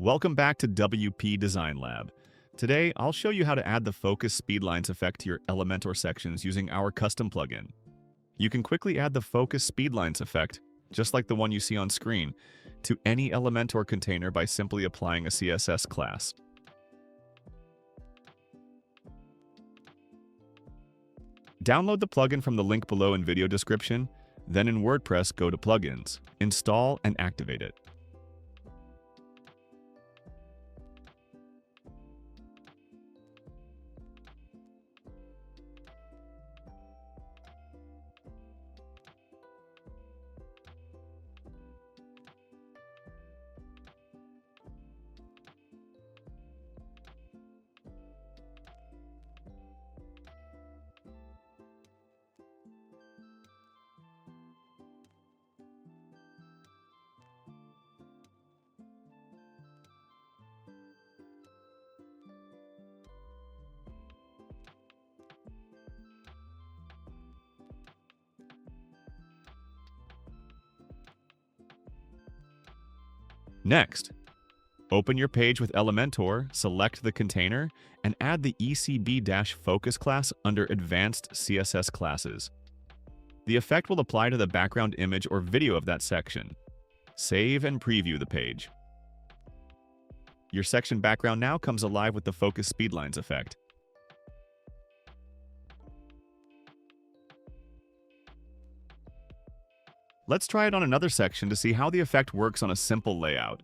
Welcome back to WP Design Lab. Today, I'll show you how to add the focus speedlines effect to your Elementor sections using our custom plugin. You can quickly add the focus speedlines effect, just like the one you see on screen, to any Elementor container by simply applying a CSS class. Download the plugin from the link below in video description, then in WordPress go to Plugins, install and activate it. Next, open your page with Elementor, select the container, and add the ECB-focus class under Advanced CSS Classes. The effect will apply to the background image or video of that section. Save and preview the page. Your section background now comes alive with the focus speedlines effect. Let's try it on another section to see how the effect works on a simple layout.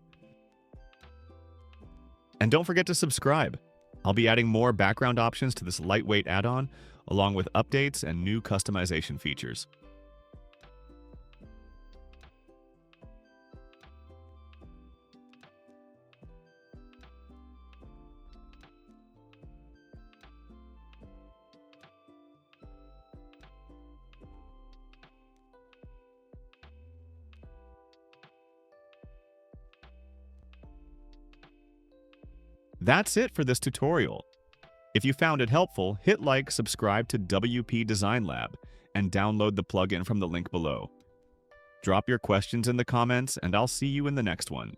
And don't forget to subscribe. I'll be adding more background options to this lightweight add-on, along with updates and new customization features. That's it for this tutorial. If you found it helpful, hit like, subscribe to WP Design Lab, and download the plugin from the link below. Drop your questions in the comments, and I'll see you in the next one.